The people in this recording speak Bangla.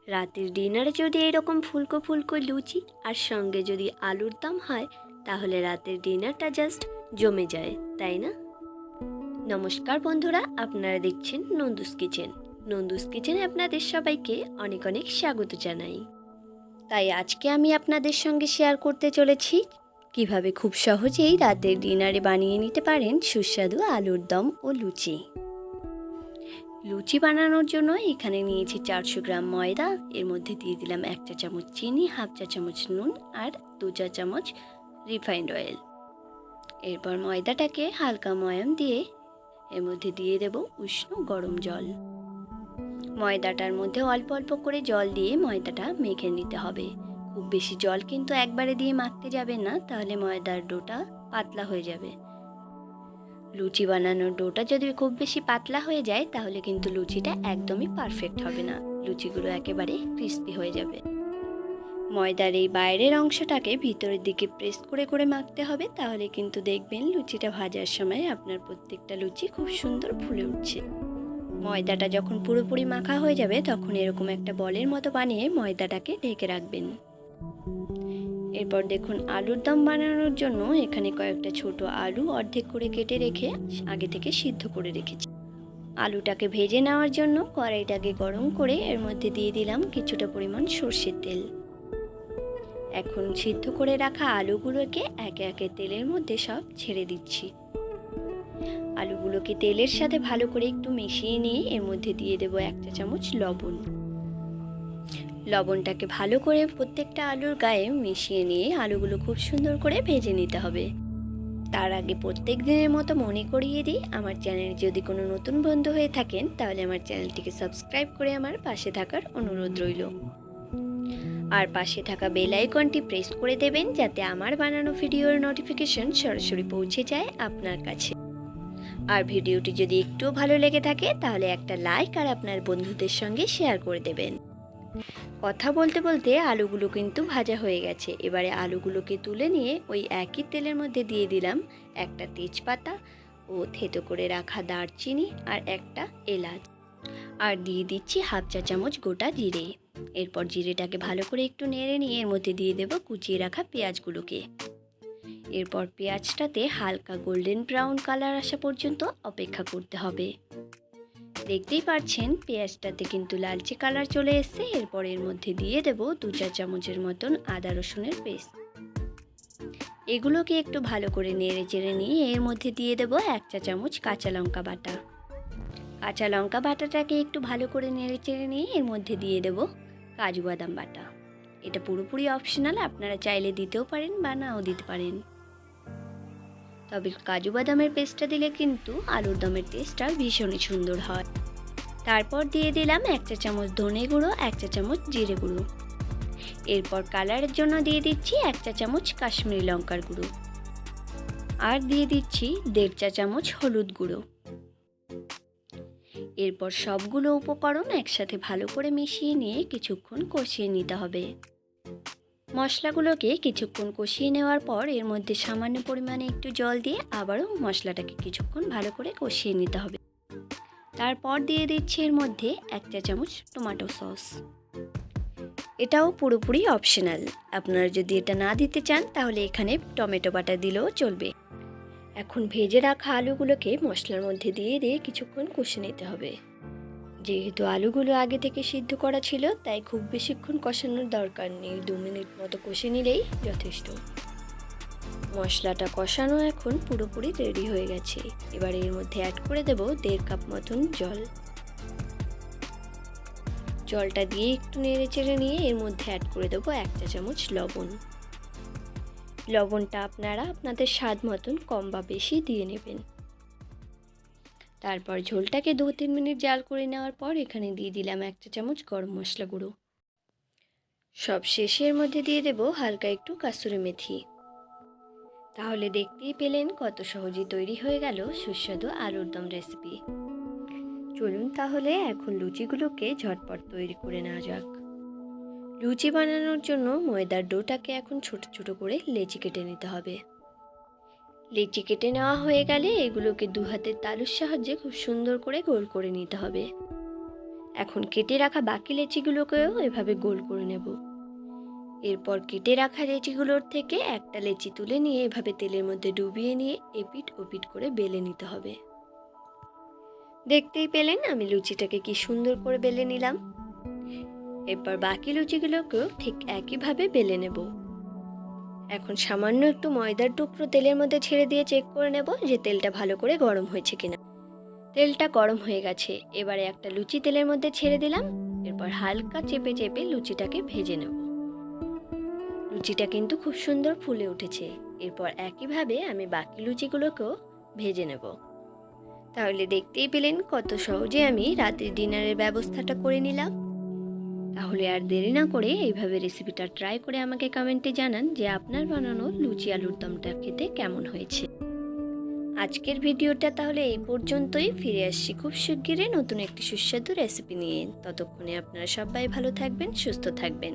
রাতের ডিনারে যদি এরকম ফুলকো ফুলকো লুচি আর সঙ্গে যদি আলুর দম হয় তাহলে রাতের ডিনারটা জাস্ট জমে যায়, তাই না? নমস্কার বন্ধুরা, আপনারা দেখছেন নন্দুস কিচেন। নন্দুস কিচেনে আপনাদের সবাইকে অনেক অনেক স্বাগত জানাই। তাই আজকে আমি আপনাদের সঙ্গে শেয়ার করতে চলেছি কিভাবে খুব সহজেই রাতের ডিনারে বানিয়ে নিতে পারেন সুস্বাদু আলুর দম ও লুচি। লুচি বানানোর জন্য এখানে নিয়েছি 400 গ্রাম ময়দা। এর মধ্যে দিয়ে দিলাম 1 চা চামচ চিনি, হাফ চা চামচ নুন আর 2 চা চামচ রিফাইন্ড অয়েল। এরপর ময়দাটাকে হালকা ময়াম দিয়ে এর মধ্যে দিয়ে দেব উষ্ণ গরম জল। ময়দাটার মধ্যে অল্প অল্প করে জল দিয়ে ময়দাটা মেখে নিতে হবে। খুব বেশি জল কিন্তু একবারে দিয়ে মাখতে যাবেন না, তাহলে ময়দার ডোটা পাতলা হয়ে যাবে। লুচি বানানোর ডোটা যদি খুব বেশি পাতলা হয়ে যায় তাহলে কিন্তু লুচিটা একদমই পারফেক্ট হবে না, লুচিগুলো একেবারে ক্রিস্পি হয়ে যাবে। ময়দার এই বাইরের অংশটাকে ভিতরের দিকে প্রেস করে করে মাখতে হবে, তাহলে কিন্তু দেখবেন লুচিটা ভাজার সময় আপনার প্রত্যেকটা লুচি খুব সুন্দর ফুলে উঠছে। ময়দাটা যখন পুরোপুরি মাখা হয়ে যাবে তখন এরকম একটা বলের মতো বানিয়ে ময়দাটাকে ঢেকে রাখবেন। এরপর দেখুন, আলুর দম বানানোর জন্য এখানে কয়েকটা ছোট আলু অর্ধেক করে কেটে রেখে আগে থেকে সিদ্ধ করে রেখেছি। আলুটাকে ভেজে নেওয়ার জন্য কড়াইটাকে গরম করে এর মধ্যে দিয়ে দিলাম কিছুটা পরিমাণ সর্ষের তেল। এখন সিদ্ধ করে রাখা আলুগুলোকে একে একে তেলের মধ্যে সব ছেড়ে দিচ্ছি। আলুগুলোকে তেলের সাথে ভালো করে একটু মিশিয়ে নিয়ে এর মধ্যে দিয়ে দেব 1 চা চামচ লবণ। লবণটাকে ভালো করে প্রত্যেকটা আলুর গায়ে মিশিয়ে নিয়ে আলুগুলো খুব সুন্দর করে ভেজে নিতে হবে। তার আগে প্রত্যেক দিনের মতো মনে করিয়ে দিই, আমার চ্যানেলে যদি কোনো নতুন বন্ধু হয়ে থাকেন তাহলে আমার চ্যানেলটিকে সাবস্ক্রাইব করে আমার পাশে থাকার অনুরোধ রইল। আর পাশে থাকা বেল আইকনটি প্রেস করে দেবেন যাতে আমার বানানো ভিডিওর নোটিফিকেশন সরাসরি পৌঁছে যায় আপনার কাছে। আর ভিডিওটি যদি একটু ভালো লেগে থাকে তাহলে একটা লাইক আর আপনার বন্ধুদের সঙ্গে শেয়ার করে দেবেন। কথা বলতে বলতে আলুগুলো কিন্তু ভাজা হয়ে গেছে। এবারে আলুগুলোকে তুলে নিয়ে ওই একই তেলের মধ্যে দিয়ে দিলাম একটা তেজপাতা ও থেতো করে রাখা দারচিনি আর একটা এলাচ, আর দিয়ে দিচ্ছি হাফ চা চামচ গোটা জিরে। এরপর জিরেটাকে ভালো করে একটু নেড়ে নিয়ে এর মধ্যে দিয়ে দেব কুচিয়ে রাখা পেঁয়াজগুলোকে। এরপর পেঁয়াজটাতে হালকা গোল্ডেন ব্রাউন কালার আসা পর্যন্ত অপেক্ষা করতে হবে। দেখতেই পাচ্ছেন পেঁয়াজটাতে কিন্তু লালচে কালার চলে এসেছে। এরপর এর মধ্যে দিয়ে দেব 2 চা চামচের মতন আদা রসুনের পেস্ট। এগুলোকে একটু ভালো করে নেড়ে চেড়ে নিয়ে এর মধ্যে দিয়ে দেব 1 চা চামচ কাঁচা লঙ্কা বাটা। কাঁচা লঙ্কা বাটাটাকে একটু ভালো করে নেড়ে চেড়ে নিয়ে এর মধ্যে দিয়ে দেব কাজু বাদাম বাটা। এটা পুরোপুরি অপশনাল, আপনারা চাইলে দিতেও পারেন বা নাও দিতে পারেন। তবে কাজু বাদামের পেস্টটা দিলে কিন্তু আলুর দমের টেস্টটা ভীষণই সুন্দর হয়। তারপর দিয়ে দিলাম 1 চা চামচ ধনে গুঁড়ো, 1 চা চামচ জিরে গুঁড়ো। এরপর কালারের জন্য দিয়ে দিচ্ছি 1 চা চামচ কাশ্মীরি লঙ্কার গুঁড়ো, আর দিয়ে দিচ্ছি 1.5 চা চামচ হলুদ গুঁড়ো। এরপর সবগুলো উপকরণ একসাথে ভালো করে মিশিয়ে নিয়ে কিছুক্ষণ কষিয়ে নিতে হবে। মশলাগুলোকে কিছুক্ষণ কষিয়ে নেওয়ার পর এর মধ্যে সামান্য পরিমাণে একটু জল দিয়ে আবারও মশলাটাকে কিছুক্ষণ ভালো করে কষিয়ে নিতে হবে। তারপর দিয়ে দিচ্ছি এর মধ্যে 1 চা চামচ টমেটো সস। এটাও পুরোপুরি অপশনাল, আপনারা যদি এটা না দিতে চান তাহলে এখানে টমেটো বাটা দিলেও চলবে। এখন ভেজে রাখা আলুগুলোকে মশলার মধ্যে দিয়ে দিয়ে কিছুক্ষণ কষে নিতে হবে। যেহেতু আলুগুলো আগে থেকে সিদ্ধ করা ছিল তাই খুব বেশিক্ষণ কষানোর দরকার নেই, 2 মিনিট মতো কষে নিলেই যথেষ্ট। মশলাটা কষানো এখন পুরোপুরি রেডি হয়ে গেছে। এবার এর মধ্যে অ্যাড করে দেব 1.5 কাপ মতন জল। জলটা দিয়ে একটু নেড়ে চেড়ে নিয়ে এর মধ্যে অ্যাড করে দেবো 1 চা চামচ লবণ। লবণটা আপনারা আপনাদের স্বাদ মতন কম বা বেশি দিয়ে নেবেন। তারপর ঝোলটাকে 2-3 মিনিট জাল করে নেওয়ার পর এখানে দিয়ে দিলাম 1 চা চামচ গরম মশলা গুঁড়ো। সব শেষে এর মধ্যে দিয়ে দেব হালকা একটু কাসুরি মেথি। তাহলে দেখতেই পেলেন কত সহজে তৈরি হয়ে গেল সুস্বাদু আলুর দম রেসিপি। চলুন তাহলে এখন লুচিগুলোকে ঝটপট তৈরি করে নেওয়া যাক। লুচি বানানোর জন্য ময়দার ডোটাকে এখন ছোট ছোট করে লেচি কেটে নিতে হবে। লেচি কেটে নেওয়া হয়ে গেলে এগুলোকে 2 হাতের তালুর সাহায্যে খুব সুন্দর করে গোল করে নিতে হবে। এখন কেটে রাখা বাকি লেচিগুলোকেও এভাবে গোল করে নেব। এরপর কেটে রাখা লেচিগুলোর থেকে একটা লেচি তুলে নিয়ে এভাবে তেলের মধ্যে ডুবিয়ে নিয়ে এপিট ওপিট করে বেলে নিতে হবে। দেখতেই পেলেন আমি লুচিটাকে কি সুন্দর করে বেলে নিলাম। এরপর বাকি লুচিগুলোকেও ঠিক একইভাবে বেলে নেব। এখন সামান্য একটু ময়দার টুকরো তেলের মধ্যে ছেড়ে দিয়ে চেক করে নেব যে তেলটা ভালো করে গরম হয়েছে কিনা। তেলটা গরম হয়ে গেছে। এবারে একটা লুচি তেলের মধ্যে ছেড়ে দিলাম। এরপর হালকা চেপে চেপে লুচিটাকে ভেজে নেব। লুচিটা কিন্তু খুব সুন্দর ফুলে উঠেছে। এরপর একইভাবে আমি বাকি লুচিগুলোকেও ভেজে নেব। তাহলে দেখতেই পেলেন কত সহজে আমি রাতের ডিনারের ব্যবস্থাটা করে নিলাম। তাহলে আর দেরি না করে এইভাবে রেসিপিটা ট্রাই করে আমাকে কমেন্টে জানান যে আপনার বানানো লুচি আলুর দমটা খেতে কেমন হয়েছে। আজকের ভিডিওটা তাহলে এই পর্যন্তই। ফিরে আসছি খুব শিগগিরই নতুন একটি সুস্বাদু রেসিপি নিয়ে। ততক্ষণে আপনারা সবাই ভালো থাকবেন, সুস্থ থাকবেন।